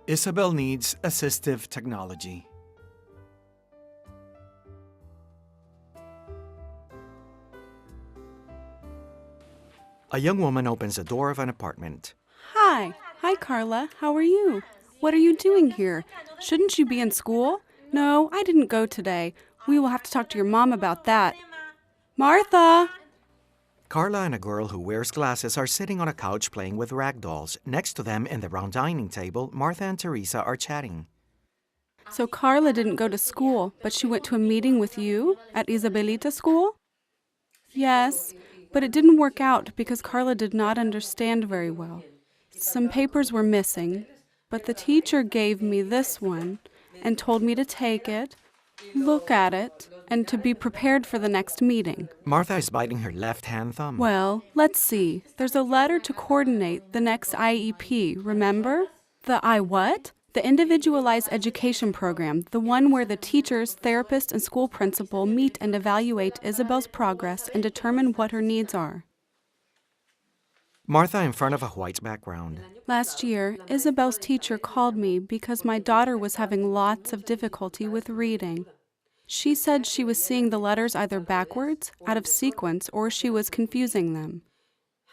Isabel needs assistive technology. A young woman opens the door of an apartment. Hi. Hi, Carla. How are you? What are you doing here? Shouldn't you be in school? No, I didn't go today. We will have to talk to your mom about that. Martha! Carla and a girl who wears glasses are sitting on a couch playing with rag dolls. Next to them, in the round dining table, Martha and Teresa are chatting. So Carla didn't go to school, but she went to a meeting with you at Isabelita school? Yes, but it didn't work out because Carla did not understand very well. Some papers were missing, but the teacher gave me this one and told me to take it, look at it, and to be prepared for the next meeting. Martha is biting her left-hand thumb. Well, let's see. There's a letter to coordinate the next IEP, remember? The what? The Individualized Education Program, the one where the teachers, therapist, and school principal meet and evaluate Isabel's progress and determine what her needs are. Martha in front of a white background. Last year, Isabel's teacher called me because my daughter was having lots of difficulty with reading. She said she was seeing the letters either backwards, out of sequence, or she was confusing them.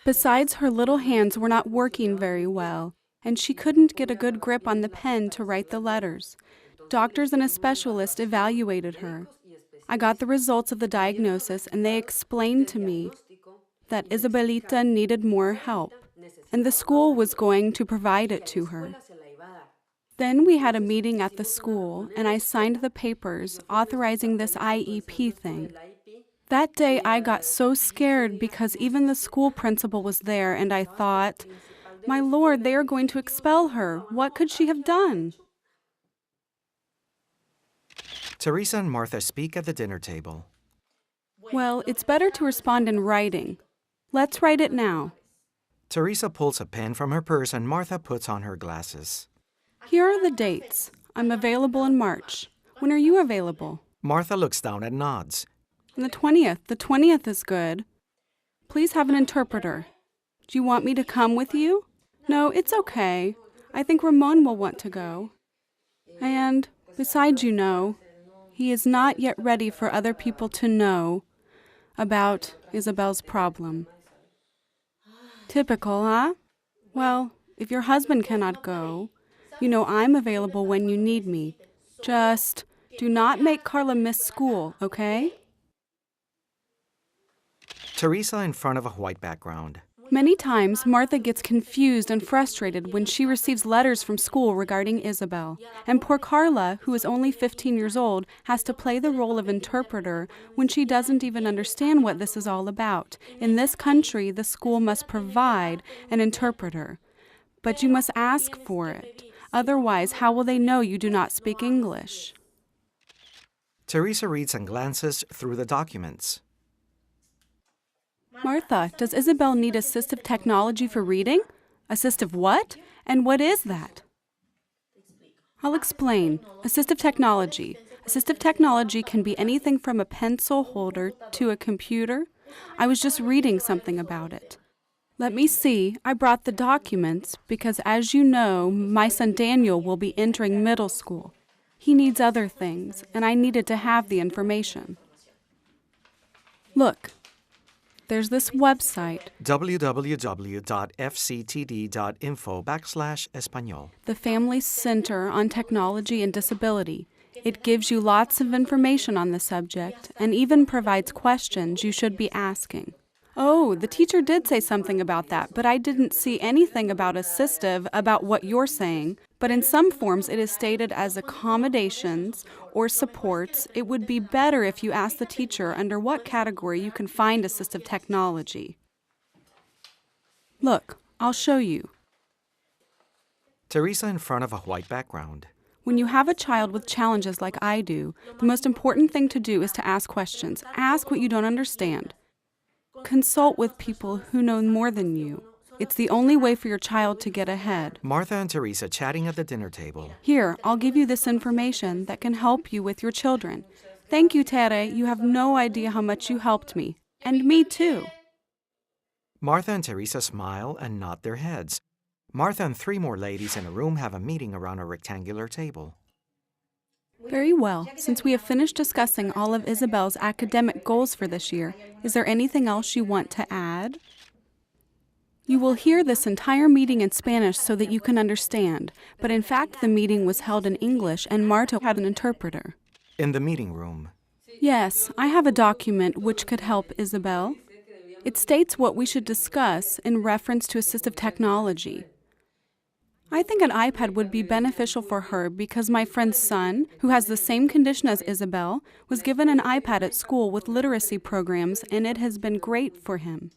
Besides, her little hands were not working very well, and she couldn't get a good grip on the pen to write the letters. Doctors and a specialist evaluated her. I got the results of the diagnosis, and they explained to me that Isabelita needed more help, and the school was going to provide it to her. Then we had a meeting at the school, and I signed the papers authorizing this IEP thing. That day I got so scared because even the school principal was there, and I thought, my Lord, they are going to expel her. What could she have done? Teresa and Martha speak at the dinner table. Well, it's better to respond in writing. Let's write it now. Teresa pulls a pen from her purse and Martha puts on her glasses. Here are the dates. I'm available in March. When are you available? Martha looks down and nods. On the 20th. The 20th is good. Please have an interpreter. Do you want me to come with you? No, it's okay. I think Ramon will want to go. And, besides, you know, he is not yet ready for other people to know about Isabel's problem. Typical, huh? Well, if your husband cannot go, you know I'm available when you need me. Just do not make Carla miss school, okay? Teresa in front of a white background. Many times, Martha gets confused and frustrated when she receives letters from school regarding Isabel. And poor Carla, who is only 15 years old, has to play the role of interpreter when she doesn't even understand what this is all about. In this country, the school must provide an interpreter. But you must ask for it. Otherwise, how will they know you do not speak English? Teresa reads and glances through the documents. Martha, does Isabel need assistive technology for reading? Assistive what? And what is that? I'll explain. Assistive technology. Assistive technology can be anything from a pencil holder to a computer. I was just reading something about it. Let me see. I brought the documents because, as you know, my son Daniel will be entering middle school. He needs other things, and I needed to have the information. Look. There's this website, www.fctd.info/Espanol. the Family Center on Technology and Disability. It gives you lots of information on the subject and even provides questions you should be asking. Oh, the teacher did say something about that, but I didn't see anything about assistive about what you're saying. But in some forms, it is stated as accommodations or supports. It would be better if you asked the teacher under what category you can find assistive technology. Look, I'll show you. Teresa in front of a white background. When you have a child with challenges like I do, the most important thing to do is to ask questions. Ask what you don't understand. Consult with people who know more than you. It's the only way for your child to get ahead. Martha and Teresa chatting at the dinner table. Here, I'll give you this information that can help you with your children. Thank you, Tere. You have no idea how much you helped me. And me too. Martha and Teresa smile and nod their heads. Martha and three more ladies in a room have a meeting around a rectangular table. Very well. Since we have finished discussing all of Isabel's academic goals for this year, is there anything else you want to add? You will hear this entire meeting in Spanish so that you can understand, but in fact the meeting was held in English and Marta had an interpreter. In the meeting room, Yes, I have a document which could help Isabel. It states what we should discuss in reference to assistive technology. I think an iPad would be beneficial for her because my friend's son, who has the same condition as Isabel, was given an iPad at school with literacy programs and it has been great for him.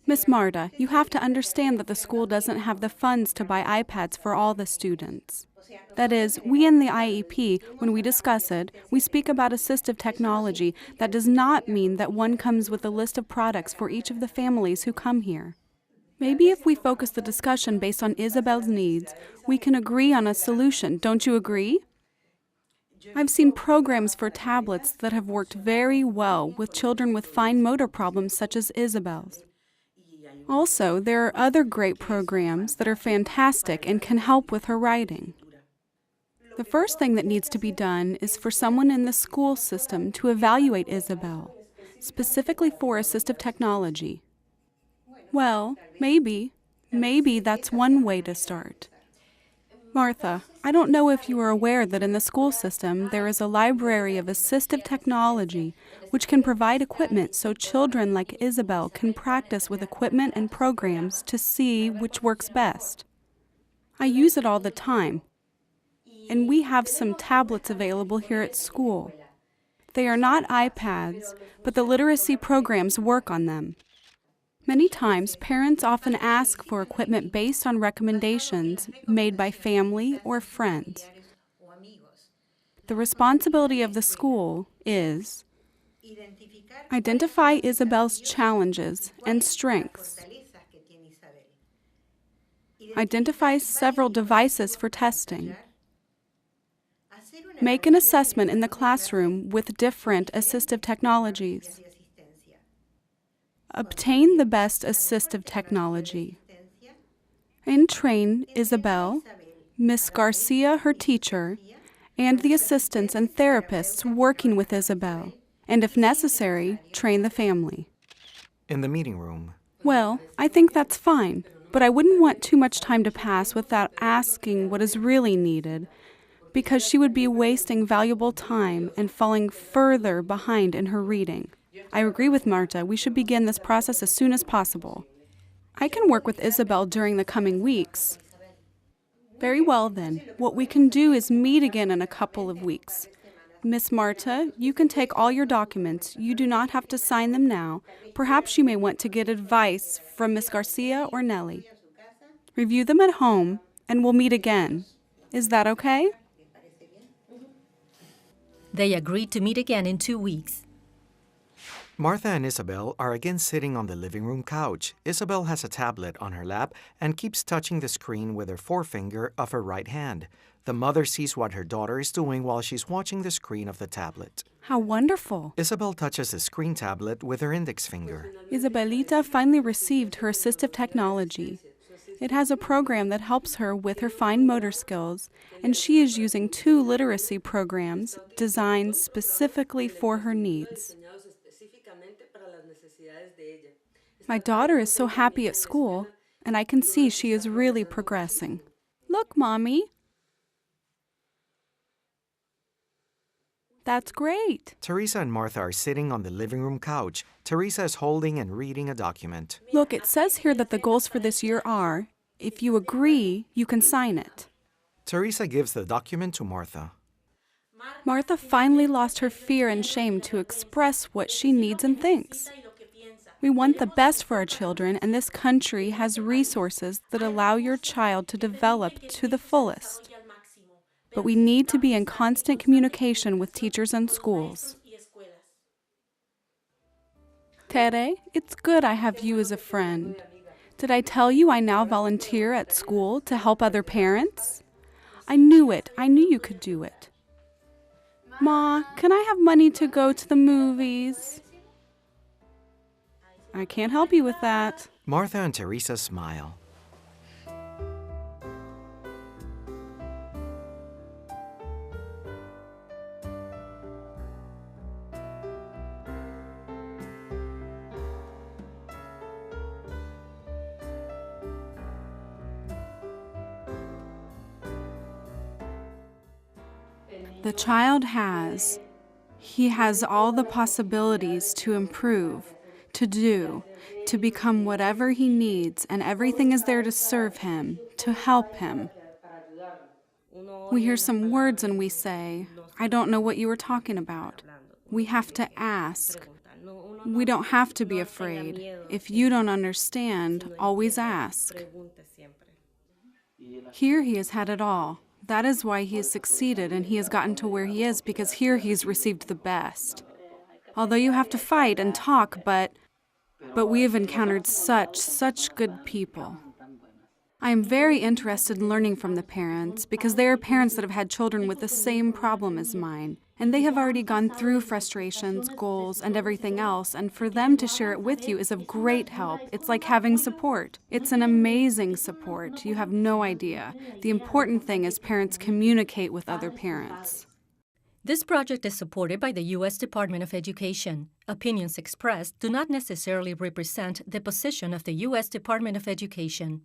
Miss Marta, you have to understand that the school doesn't have the funds to buy iPads for all the students. That is, we in the IEP, when we discuss it, we speak about assistive technology. That does not mean that one comes with a list of products for each of the families who come here. Maybe if we focus the discussion based on Isabel's needs, we can agree on a solution. Don't you agree? I've seen programs for tablets that have worked very well with children with fine motor problems such as Isabel's. Also, there are other great programs that are fantastic and can help with her writing. The first thing that needs to be done is for someone in the school system to evaluate Isabel, specifically for assistive technology. Well, maybe that's one way to start. Martha, I don't know if you are aware that in the school system there is a library of assistive technology which can provide equipment so children like Isabel can practice with equipment and programs to see which works best. I use it all the time, and we have some tablets available here at school. They are not iPads, but the literacy programs work on them. Many times, parents often ask for equipment based on recommendations made by family or friends. The responsibility of the school is identify Isabel's challenges and strengths, identify several devices for testing, make an assessment in the classroom with different assistive technologies, obtain the best assistive technology, and train Isabel, Miss Garcia, her teacher, and the assistants and therapists working with Isabel, and if necessary, train the family. in the meeting room, Well, I think that's fine, but I wouldn't want too much time to pass without asking what is really needed, because she would be wasting valuable time and falling further behind in her reading. I agree with Marta. We should begin this process as soon as possible. I can work with Isabel during the coming weeks. Very well, then. What we can do is meet again in a couple of weeks. Miss Marta, you can take all your documents. You do not have to sign them now. Perhaps you may want to get advice from Miss Garcia or Nellie. Review them at home, and we'll meet again. Is that okay? They agreed to meet again in 2 weeks. Martha and Isabel are again sitting on the living room couch. Isabel has a tablet on her lap and keeps touching the screen with her forefinger of her right hand. The mother sees what her daughter is doing while she's watching the screen of the tablet. How wonderful. Isabel touches the screen tablet with her index finger. Isabelita finally received her assistive technology. It has a program that helps her with her fine motor skills, and she is using 2 literacy programs designed specifically for her needs. My daughter is so happy at school, and I can see she is really progressing. Look, Mommy. That's great. Teresa and Martha are sitting on the living room couch. Teresa is holding and reading a document. Look, it says here that the goals for this year are, if you agree, you can sign it. Teresa gives the document to Martha. Martha finally lost her fear and shame to express what she needs and thinks. We want the best for our children, and this country has resources that allow your child to develop to the fullest. But we need to be in constant communication with teachers and schools. Tere, it's good I have you as a friend. Did I tell you I now volunteer at school to help other parents? I knew it. I knew you could do it. Ma, can I have money to go to the movies? I can't help you with that. Martha and Teresa smile. The child he has all the possibilities to improve, to do, to become whatever he needs, and everything is there to serve him, to help him. We hear some words and we say, I don't know what you were talking about. We have to ask. We don't have to be afraid. If you don't understand, always ask. Here he has had it all. That is why he has succeeded and he has gotten to where he is, because here he's received the best. Although you have to fight and talk, but we have encountered such good people. I am very interested in learning from the parents, because they are parents that have had children with the same problem as mine, and they have already gone through frustrations, goals, and everything else, and for them to share it with you is of great help. It's like having support. It's an amazing support. You have no idea. The important thing is parents communicate with other parents. This project is supported by the U.S. Department of Education. Opinions expressed do not necessarily represent the position of the U.S. Department of Education.